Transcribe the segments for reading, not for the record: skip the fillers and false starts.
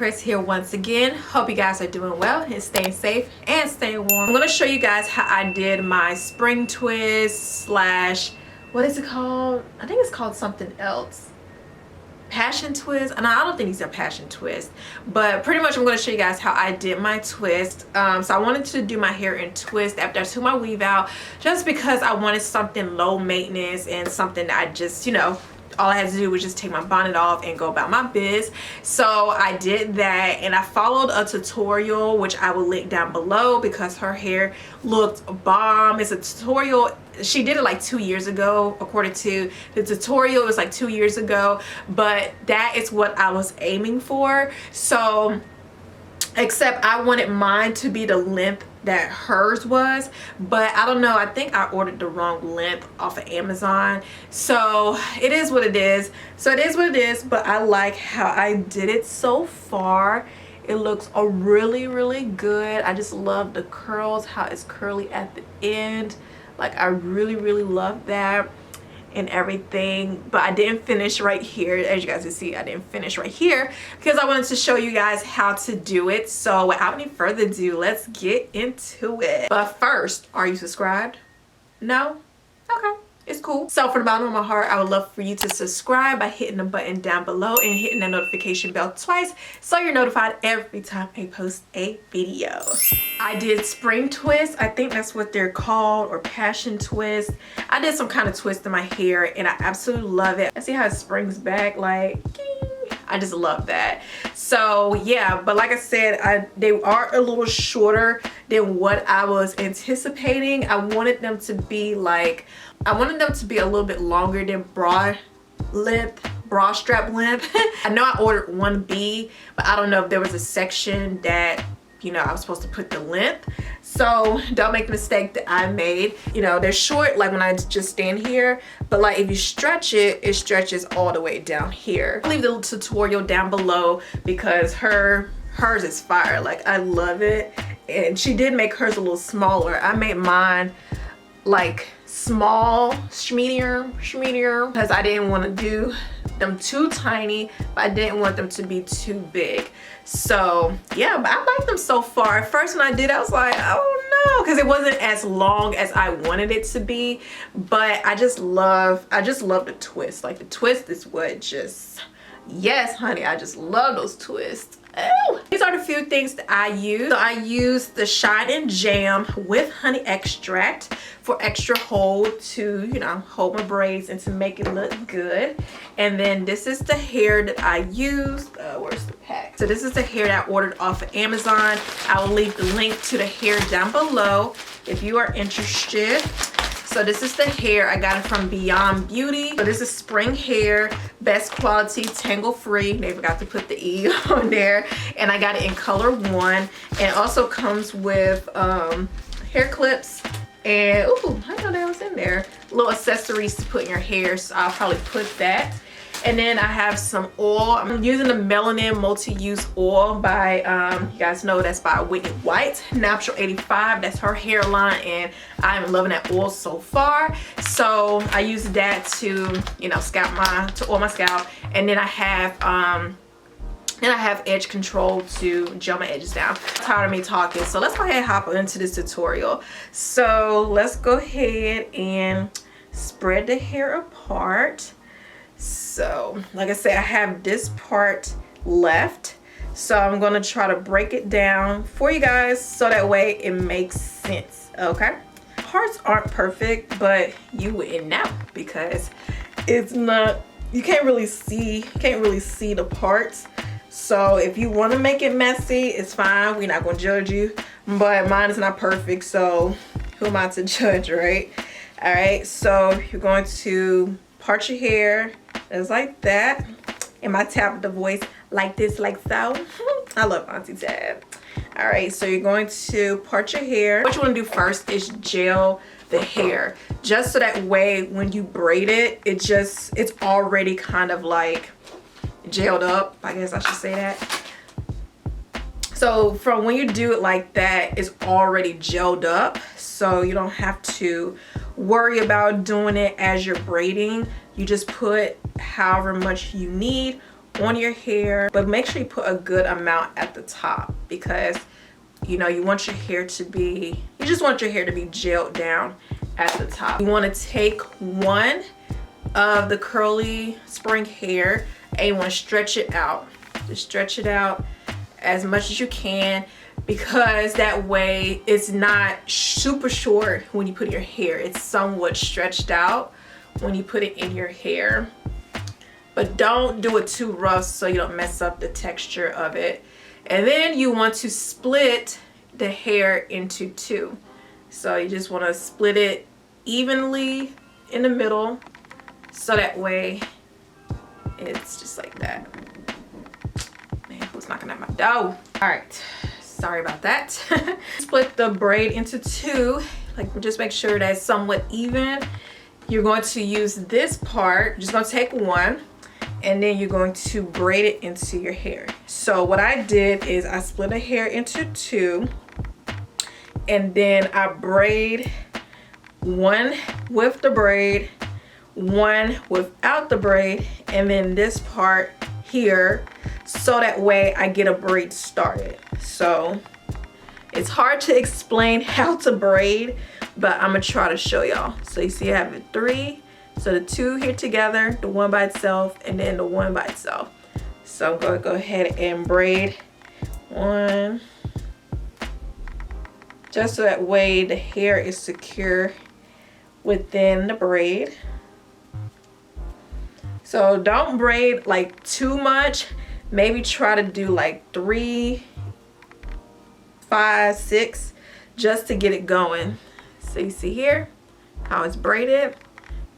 Chris here once again. Hope you guys are doing well and staying safe and staying warm. I'm going to show you guys how I did my spring twist slash, what is it called? I think it's called something else. Passion twist. And I don't think these are passion twists, but pretty much I'm going to show you guys how I did my twist. So I wanted to do my hair in twist after I took my weave out, just because I wanted something low maintenance and something that I just, you know, all I had to do was just take my bonnet off and go about my biz. So I did that, and I followed a tutorial, which I will link down below, because her hair looked bomb. It's a tutorial. She did it like 2 years ago. According to the tutorial, it was like 2 years ago, but that is what I was aiming for. So except I wanted mine to be the length that hers was, but I don't know, I think I ordered the wrong length off of Amazon. So it is what it is. But I like how I did it so far. It looks really good. I just love the curls, how it's curly at the end. Like, I really love that and everything. But I didn't finish right here. As you guys can see, I didn't finish right here because I wanted to show you guys how to do it. So without any further ado, let's get into it. But first, are you subscribed? No? Okay, it's cool. So from the bottom of my heart, I would love for you to subscribe by hitting the button down below and hitting the notification bell twice so you're notified every time I post a video. I did spring twist. I think that's what they're called, or passion twist. I did some kind of twist in my hair and I absolutely love it. I see how it springs back, like, I just love that. So yeah, but like I said, they are a little shorter than what I was anticipating. I wanted them to be like, I wanted them to be a little bit longer than bra strap length. I know I ordered 1B, but I don't know if there was a section that, you know, I was supposed to put the length. So don't make the mistake that I made. You know, they're short like when I just stand here, but like if you stretch it, it stretches all the way down here. I'll leave the tutorial down below because hers is fire. Like, I love it. And she did make hers a little smaller. I made mine like small, medium, because I didn't want to do them too tiny, but I didn't want them to be too big. So yeah, but I like them so far. At first when I did, I was like, oh no, because it wasn't as long as I wanted it to be. But I just love the twist. Like, the twist is what just, yes honey, I just love those twists. Ew. These are the few things that I use. So I use the Shine and Jam with honey extract for extra hold to, you know, hold my braids and to make it look good. And then this is the hair that I used. Where's the pack? So this is the hair that I ordered off of Amazon. I will leave the link to the hair down below if you are interested. So this is the hair. I got it from Beyond Beauty. So this is spring hair, best quality, tangle free. They forgot to put the E on there. And I got it in color 1. And it also comes with hair clips. And ooh, I know that was in there. Little accessories to put in your hair. So I'll probably put that. And then I have some oil. I'm using the Melanin Multi-Use Oil by, you guys know that's by Whitney White, Natural 85. That's her hairline, and I'm loving that oil so far. So I use that to, you know, to oil my scalp. And then I have edge control to gel my edges down. I'm tired of me talking, so let's go ahead and hop into this tutorial. So let's go ahead and spread the hair apart. So like I said, I have this part left, so I'm going to try to break it down for you guys so that way it makes sense. Okay, parts aren't perfect, but you wouldn't know because it's not, you can't really see the parts. So if you want to make it messy, it's fine. We're not going to judge you, but mine is not perfect, so who am I to judge, right? All right, so you're going to part your hair just like that, and my tap the voice like this, like so. I love Auntie Tab. All right, so you're going to part your hair. What you want to do first is gel the hair, just so that way when you braid it, it's already kind of like gelled up, I guess I should say that. So from when you do it like that, it's already gelled up, so you don't have to worry about doing it as you're braiding. You just put however much you need on your hair, but make sure you put a good amount at the top, because you know you want your hair to be, you just want your hair to be gelled down at the top. You want to take one of the curly spring hair and you want to stretch it out. Just stretch it out as much as you can, because that way it's not super short when you put your hair. It's somewhat stretched out when you put it in your hair, but don't do it too rough so you don't mess up the texture of it. And then you want to split the hair into two. So you just want to split it evenly in the middle, so that way it's just like that. Man, who's knocking at my door? All right, sorry about that. Split the braid into two, like just make sure that it's somewhat even. You're going to use this part, just gonna take one, and then you're going to braid it into your hair. So what I did is I split the hair into two, and then I braid one with the braid, one without the braid, and then this part here, so that way I get a braid started. So it's hard to explain how to braid, but I'm gonna try to show y'all. So you see I have it three, so the two here together, the one by itself, and then the one by itself. So I'm gonna go ahead and braid one, just so that way the hair is secure within the braid. So don't braid like too much. Maybe try to do like 3, 5, 6, just to get it going. So you see here how it's braided.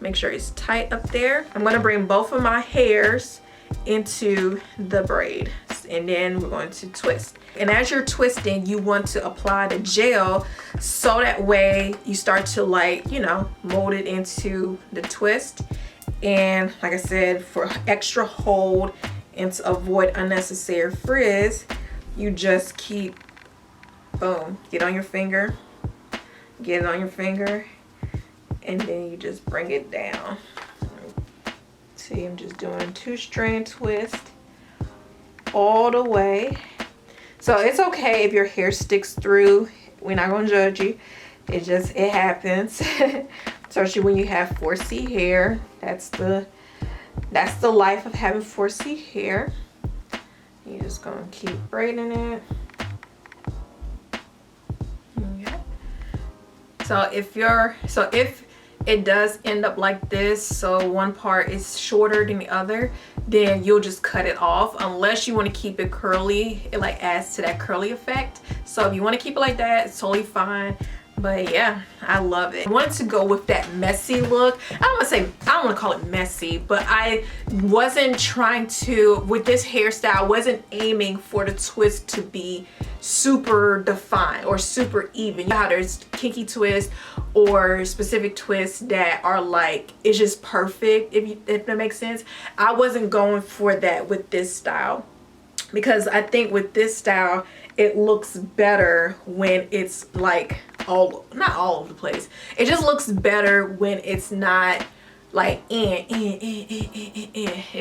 Make sure it's tight up there. I'm gonna bring both of my hairs into the braid, and then we're going to twist. And as you're twisting, you want to apply the gel, so that way you start to, like, you know, mold it into the twist. And like I said, for extra hold and to avoid unnecessary frizz, you just keep, boom, get on your finger, get it on your finger, and then you just bring it down. See, I'm just doing 2-strand twist all the way. So it's okay if your hair sticks through. We're not gonna judge you. It happens. Especially when you have 4C hair. That's the life of having 4C hair. You're just gonna keep braiding it. Okay. So if it does end up like this, so one part is shorter than the other, then you'll just cut it off, unless you want to keep it curly. It like adds to that curly effect. So if you want to keep it like that, it's totally fine. But yeah, I love it. I wanted to go with that messy look. I don't want to call it messy, but I wasn't trying to, with this hairstyle, I wasn't aiming for the twist to be super defined or super even. You know how there's kinky twists or specific twists that are like, it's just perfect, if that makes sense. I wasn't going for that with this style, because I think with this style it looks better when it's like not all over the place. It just looks better when it's not like if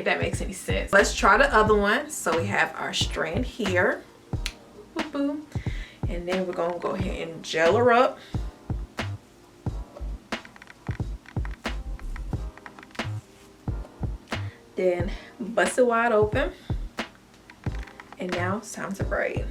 that makes any sense. Let's try the other one. So we have our strand here, boop, boop. And then we're gonna go ahead and gel her up. Then bust it wide open. And now it's time to braid.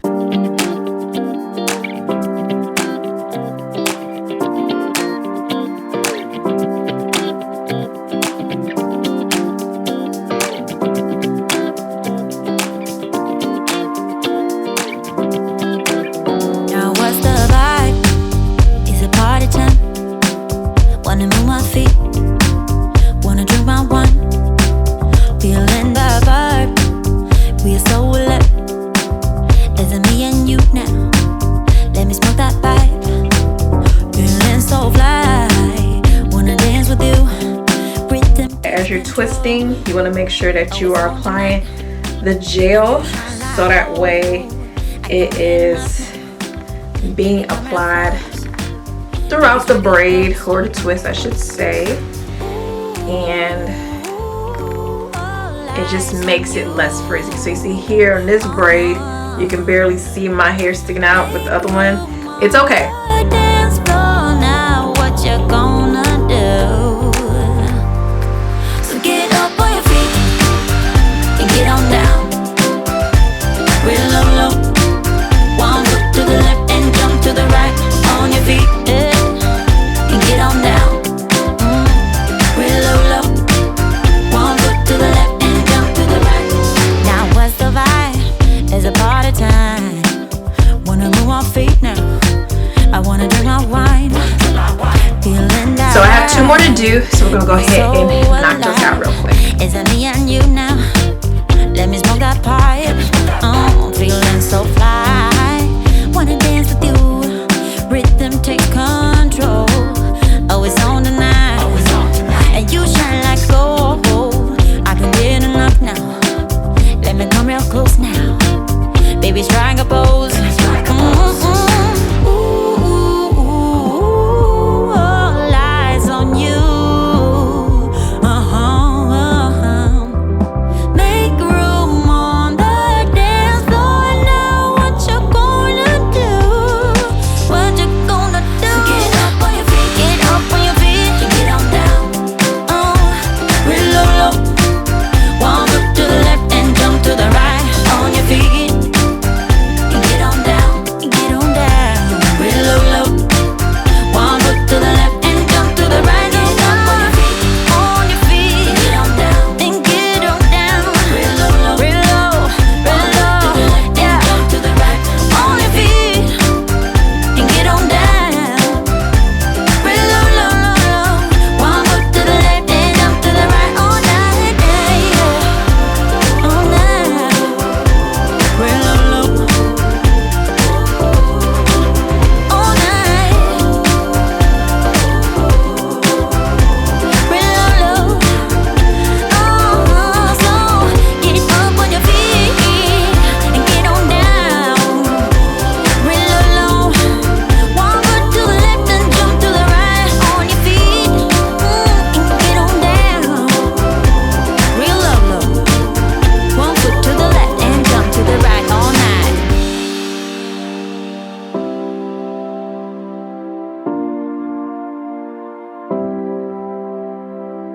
As you're twisting, you want to make sure that you are applying the gel, so that way it is being applied throughout the braid, or the twist I should say. And it just makes it less frizzy. So you see here in this braid, you can barely see my hair sticking out. With the other one, it's okay. So I have 2 more to do, so we're gonna go ahead and knock those out real quick. Is it me and you now? Let me smoke that pipe. Oh, feeling so fly. Wanna dance with you. Rhythm take control. Oh, it's on tonight. And you shine like gold. I can get enough now. Let me come real close now. Baby, strike a pose.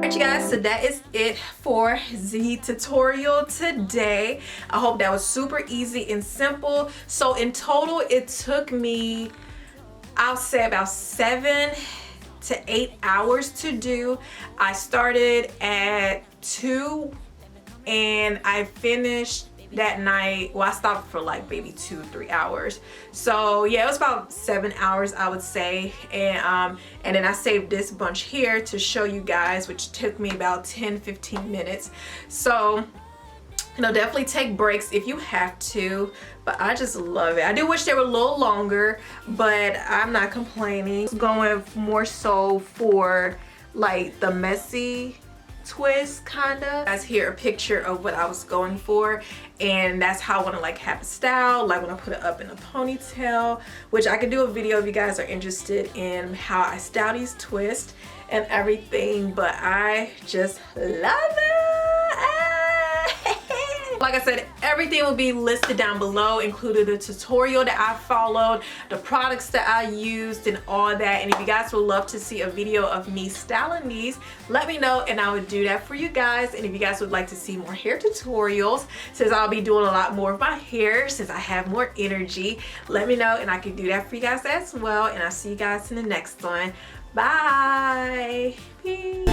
Alright, you guys, so that is it for the tutorial today. I hope that was super easy and simple. So in total, it took me, I'll say, about 7 to 8 hours to do. I started at 2 and I finished that night. Well, I stopped for like maybe 2-3 hours. So yeah, it was about 7 hours, I would say. And then I saved this bunch here to show you guys, which took me about 10-15 minutes. So, you know, definitely take breaks if you have to, but I just love it. I do wish they were a little longer, but I'm not complaining. Going more so for like the messy twist, kind of. Guys, here a picture of what I was going for, and that's how I want to like have a style, like when I put it up in a ponytail, which I could do a video if you guys are interested in how I style these twists and everything, but I just love it. Like I said, everything will be listed down below, including the tutorial that I followed, the products that I used, and all that. And if you guys would love to see a video of me styling these, let me know and I would do that for you guys. And if you guys would like to see more hair tutorials, since I'll be doing a lot more of my hair, since I have more energy, let me know and I can do that for you guys as well. And I'll see you guys in the next one. Bye. Peace.